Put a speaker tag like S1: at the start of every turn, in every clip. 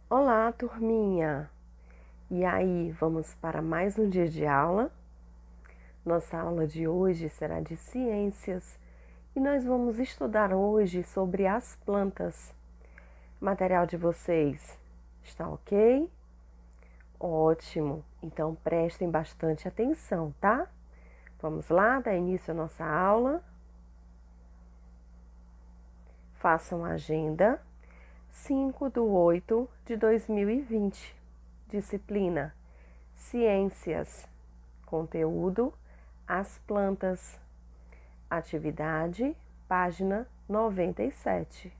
S1: Olá, turminha! E aí, vamos para mais um dia de aula? Nossa aula de hoje será de ciências e nós vamos estudar hoje sobre as plantas. O material de vocês está ok? Ótimo! Então prestem bastante atenção, tá? Vamos lá, dar início à nossa aula. Façam a agenda 5/8/2020. Disciplina Ciências. Conteúdo: as plantas. Atividade, página 97.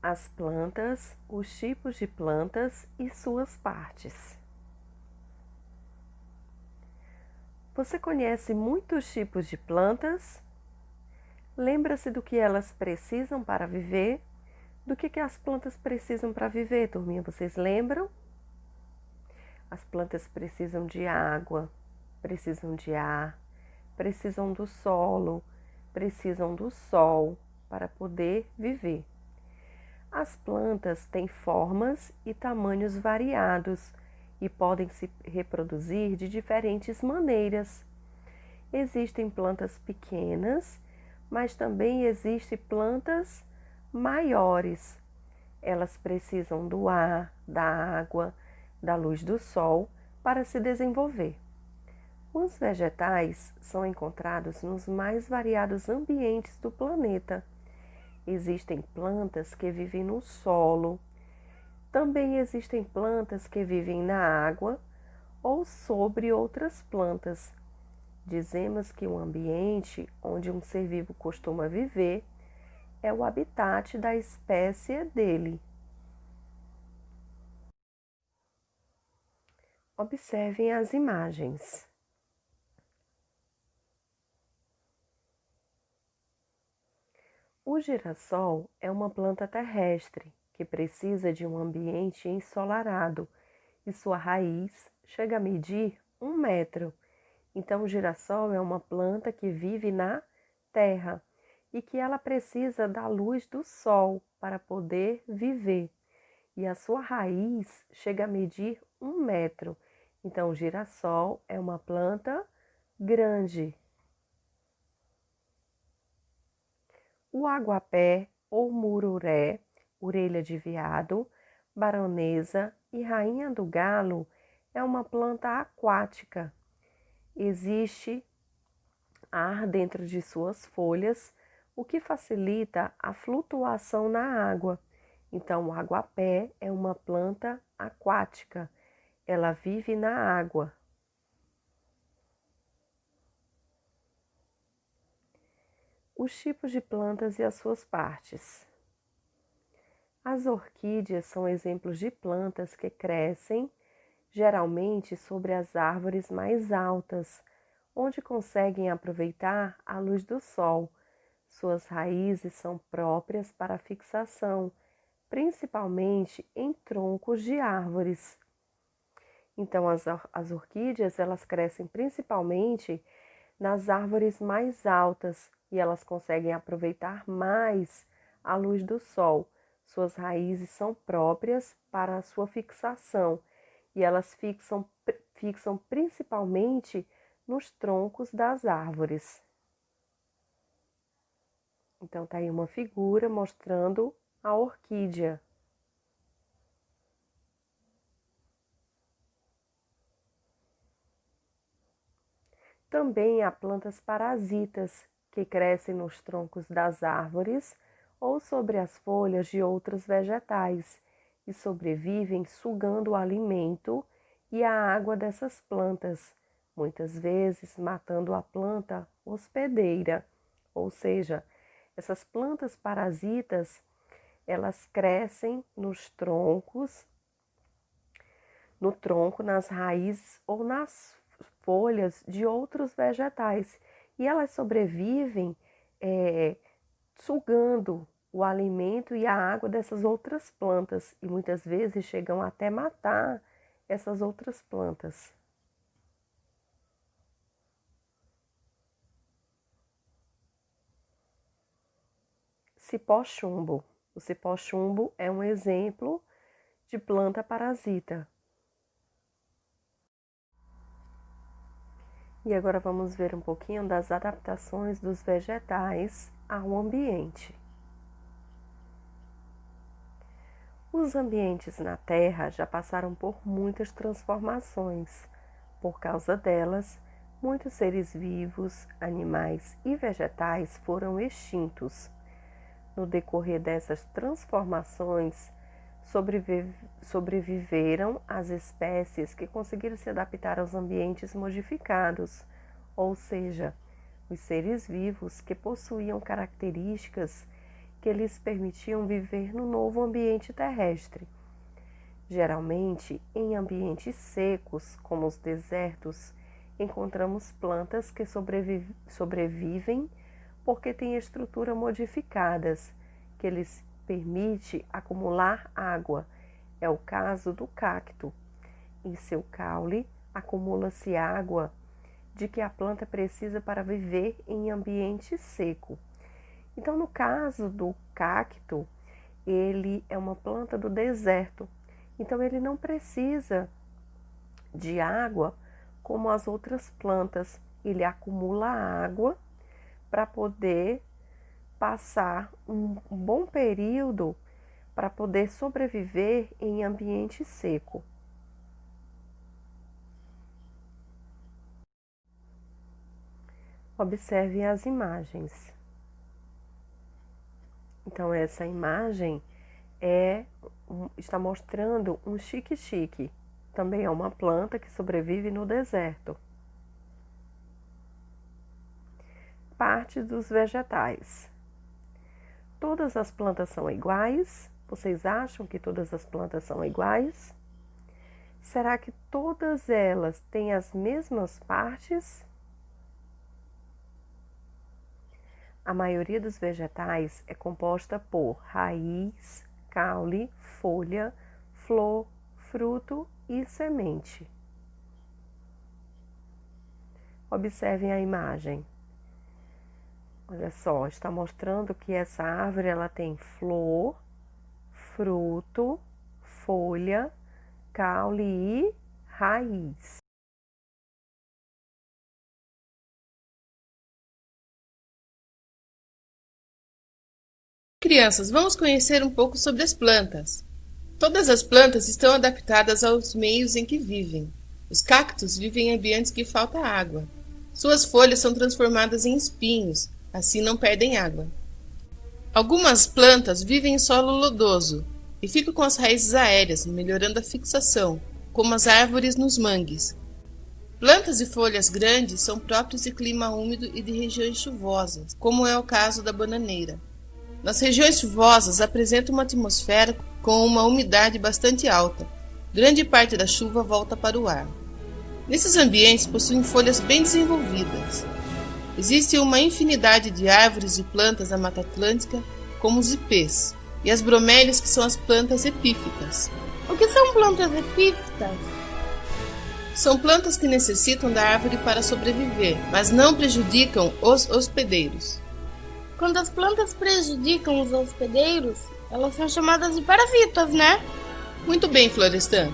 S1: As plantas, os tipos de plantas e suas partes. Você conhece muitos tipos de plantas? Lembra-se do que elas precisam para viver? Do que as plantas precisam para viver, turminha? Vocês lembram? As plantas precisam de água, precisam de ar, precisam do solo, precisam do sol para poder viver. As plantas têm formas e tamanhos variados e podem se reproduzir de diferentes maneiras. Existem plantas pequenas, mas também existem plantas maiores. Elas precisam do ar, da água, da luz do sol para se desenvolver. Os vegetais são encontrados nos mais variados ambientes do planeta. Existem plantas que vivem no solo. Também existem plantas que vivem na água ou sobre outras plantas. Dizemos que o ambiente onde um ser vivo costuma viver é o habitat da espécie dele. Observem as imagens. O girassol é uma planta terrestre que precisa de um ambiente ensolarado e sua raiz chega a medir 1 metro. Então, o girassol é uma planta que vive na terra e que ela precisa da luz do sol para poder viver. E a sua raiz chega a medir 1 metro. Então, o girassol é uma planta grande. O aguapé ou mururé, orelha de veado, baronesa e rainha do galo é uma planta aquática. Existe ar dentro de suas folhas, o que facilita a flutuação na água. Então, o aguapé é uma planta aquática. Ela vive na água. Os tipos de plantas e as suas partes. As orquídeas são exemplos de plantas que crescem geralmente sobre as árvores mais altas, onde conseguem aproveitar a luz do sol. Suas raízes são próprias para fixação, principalmente em troncos de árvores. Então, as orquídeas, elas crescem principalmente nas árvores mais altas e elas conseguem aproveitar mais a luz do sol. Suas raízes são próprias para a sua fixação e elas fixam principalmente nos troncos das árvores. Então, tá aí uma figura mostrando a orquídea. Também há plantas parasitas que crescem nos troncos das árvores ou sobre as folhas de outros vegetais e sobrevivem sugando o alimento e a água dessas plantas, muitas vezes matando a planta hospedeira. Ou seja, essas plantas parasitas, elas crescem nos troncos, no tronco, nas raízes ou nas folhas de outros vegetais. E elas sobrevivem sugando o alimento e a água dessas outras plantas e muitas vezes chegam até matar essas outras plantas. Cipó-chumbo. O cipó-chumbo é um exemplo de planta parasita. E agora vamos ver um pouquinho das adaptações dos vegetais ao ambiente. Os ambientes na Terra já passaram por muitas transformações. Por causa delas, muitos seres vivos, animais e vegetais foram extintos. No decorrer dessas transformações, sobreviveram as espécies que conseguiram se adaptar aos ambientes modificados, ou seja, os seres vivos que possuíam características que lhes permitiam viver no novo ambiente terrestre. Geralmente, em ambientes secos, como os desertos, encontramos plantas que sobrevivem porque têm estrutura modificadas, que lhes permite acumular água. É o caso do cacto. Em seu caule, acumula-se água de que a planta precisa para viver em ambiente seco. Então, no caso do cacto, ele é uma planta do deserto. Então, ele não precisa de água como as outras plantas. Ele acumula água para poder passar um bom período para poder sobreviver em ambiente seco. Observe as imagens. Então, essa imagem está mostrando um xique-xique. Também é uma planta que sobrevive no deserto. Parte dos vegetais. Todas as plantas são iguais? Vocês acham que todas as plantas são iguais? Será que todas elas têm as mesmas partes? A maioria dos vegetais é composta por raiz, caule, folha, flor, fruto e semente. Observem a imagem. Olha só, está mostrando que essa árvore ela tem flor, fruto, folha, caule e raiz.
S2: Crianças, vamos conhecer um pouco sobre as plantas. Todas as plantas estão adaptadas aos meios em que vivem. Os cactos vivem em ambientes que falta água. Suas folhas são transformadas em espinhos, assim não perdem água. Algumas plantas vivem em solo lodoso e ficam com as raízes aéreas, melhorando a fixação, como as árvores nos mangues. Plantas de folhas grandes são próprias de clima úmido e de regiões chuvosas, como é o caso da bananeira. Nas regiões chuvosas apresenta uma atmosfera com uma umidade bastante alta. Grande parte da chuva volta para o ar. Nesses ambientes possuem folhas bem desenvolvidas. Existe uma infinidade de árvores e plantas da Mata Atlântica, como os ipês, e as bromélias, que são as plantas epífitas.
S3: O que são plantas epífitas?
S2: São plantas que necessitam da árvore para sobreviver, mas não prejudicam os hospedeiros.
S3: Quando as plantas prejudicam os hospedeiros, elas são chamadas de parasitas, né?
S2: Muito bem, Florestan.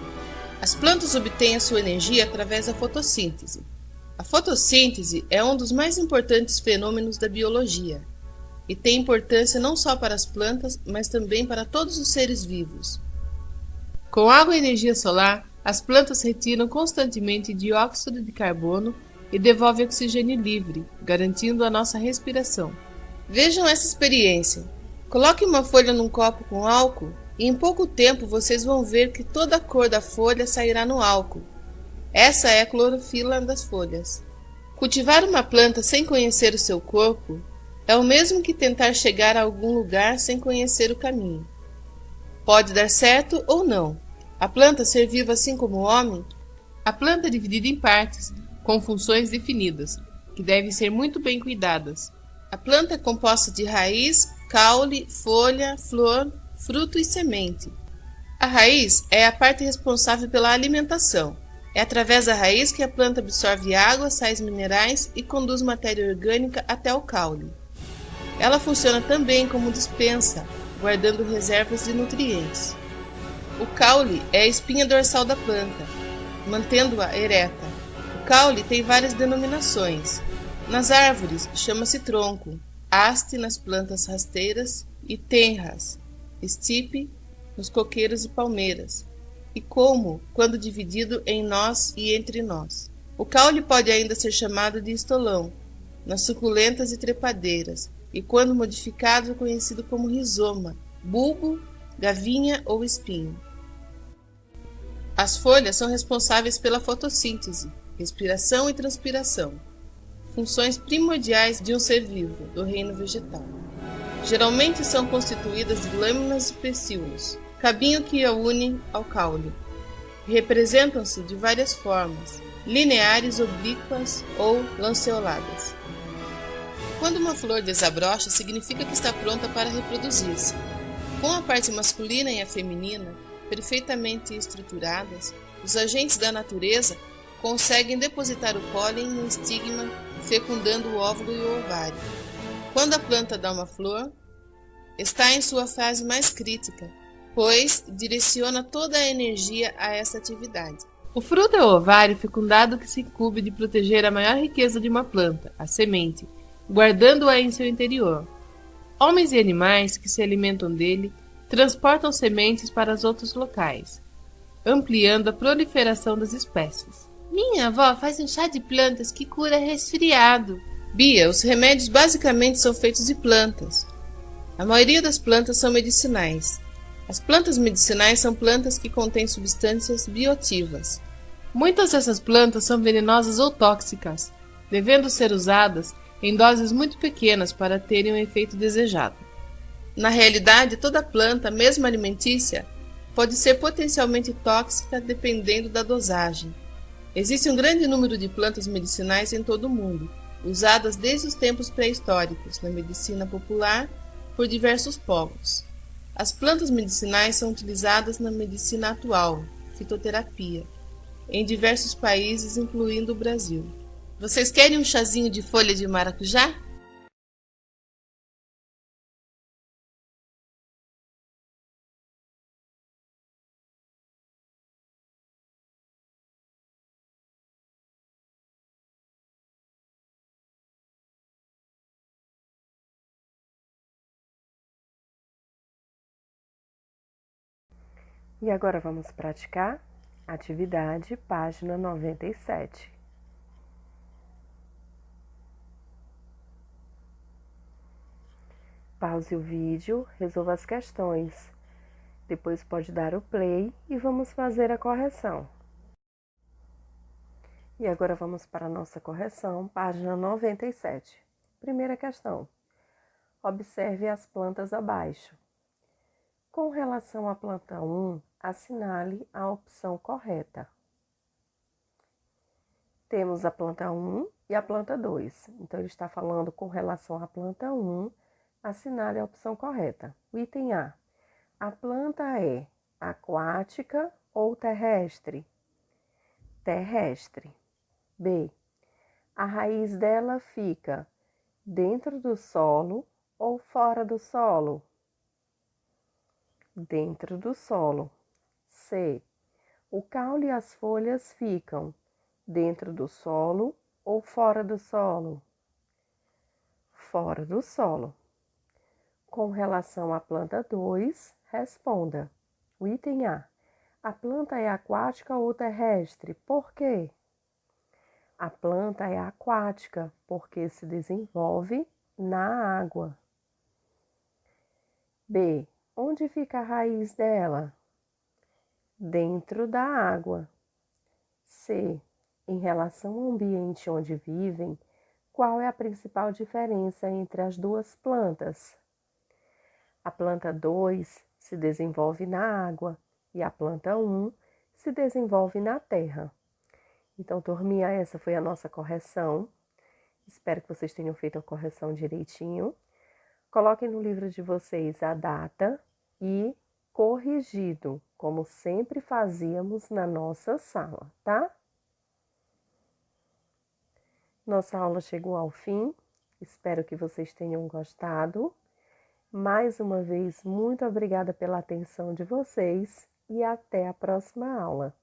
S2: As plantas obtêm a sua energia através da fotossíntese. A fotossíntese é um dos mais importantes fenômenos da biologia e tem importância não só para as plantas, mas também para todos os seres vivos. Com água e energia solar, as plantas retiram constantemente dióxido de carbono e devolvem oxigênio livre, garantindo a nossa respiração. Vejam essa experiência. Coloque uma folha num copo com álcool e em pouco tempo vocês vão ver que toda a cor da folha sairá no álcool. Essa é a clorofila das folhas. Cultivar uma planta sem conhecer o seu corpo é o mesmo que tentar chegar a algum lugar sem conhecer o caminho. Pode dar certo ou não. A planta ser viva assim como o homem, a planta é dividida em partes, com funções definidas, que devem ser muito bem cuidadas. A planta é composta de raiz, caule, folha, flor, fruto e semente. A raiz é a parte responsável pela alimentação. É através da raiz que a planta absorve água, sais minerais e conduz matéria orgânica até o caule. Ela funciona também como despensa, guardando reservas de nutrientes. O caule é a espinha dorsal da planta, mantendo-a ereta. O caule tem várias denominações. Nas árvores chama-se tronco, haste nas plantas rasteiras e tenras, estipe nos coqueiros e palmeiras, e como, quando dividido em nós e entre nós. O caule pode ainda ser chamado de estolão, nas suculentas e trepadeiras, e quando modificado conhecido como rizoma, bulbo, gavinha ou espinho. As folhas são responsáveis pela fotossíntese, respiração e transpiração, funções primordiais de um ser vivo do reino vegetal. Geralmente são constituídas de lâminas e pecíolos, cabinho que a une ao caule. Representam-se de várias formas, lineares, oblíquas ou lanceoladas. Quando uma flor desabrocha, significa que está pronta para reproduzir-se. Com a parte masculina e a feminina perfeitamente estruturadas, os agentes da natureza conseguem depositar o pólen no estigma, fecundando o óvulo e o ovário. Quando a planta dá uma flor, está em sua fase mais crítica, pois direciona toda a energia a essa atividade. O fruto é o ovário fecundado que se incumbe de proteger a maior riqueza de uma planta, a semente, guardando-a em seu interior. Homens e animais que se alimentam dele transportam sementes para os outros locais, ampliando a proliferação das espécies.
S3: Minha avó faz um chá de plantas que cura resfriado.
S2: Bia, os remédios basicamente são feitos de plantas. A maioria das plantas são medicinais. As plantas medicinais são plantas que contêm substâncias bioativas. Muitas dessas plantas são venenosas ou tóxicas, devendo ser usadas em doses muito pequenas para terem o efeito desejado. Na realidade, toda planta, mesmo alimentícia, pode ser potencialmente tóxica dependendo da dosagem. Existe um grande número de plantas medicinais em todo o mundo, usadas desde os tempos pré-históricos na medicina popular por diversos povos. As plantas medicinais são utilizadas na medicina atual, fitoterapia, em diversos países, incluindo o Brasil. Vocês querem um chazinho de folha de maracujá?
S1: E agora vamos praticar atividade, página 97. Pause o vídeo, resolva as questões. Depois pode dar o play e vamos fazer a correção. E agora vamos para a nossa correção, página 97. Primeira questão. Observe as plantas abaixo. Com relação à planta 1, assinale a opção correta. Temos a planta 1 e a planta 2. Então, ele está falando com relação à planta 1, assinale a opção correta. O item A. A planta é aquática ou terrestre? Terrestre. B. A raiz dela fica dentro do solo ou fora do solo? Dentro do solo. C. O caule e as folhas ficam dentro do solo ou fora do solo? Fora do solo. Com relação à planta 2, responda. O item A. A planta é aquática ou terrestre? Por quê? A planta é aquática porque se desenvolve na água. B. Onde fica a raiz dela? Dentro da água. C. Em relação ao ambiente onde vivem, qual é a principal diferença entre as duas plantas? A planta 2 se desenvolve na água e a planta 1 se desenvolve na terra. Então, turminha, essa foi a nossa correção. Espero que vocês tenham feito a correção direitinho. Coloquem no livro de vocês a data e corrigido, como sempre fazíamos na nossa sala, tá? Nossa aula chegou ao fim, espero que vocês tenham gostado. Mais uma vez, muito obrigada pela atenção de vocês e até a próxima aula.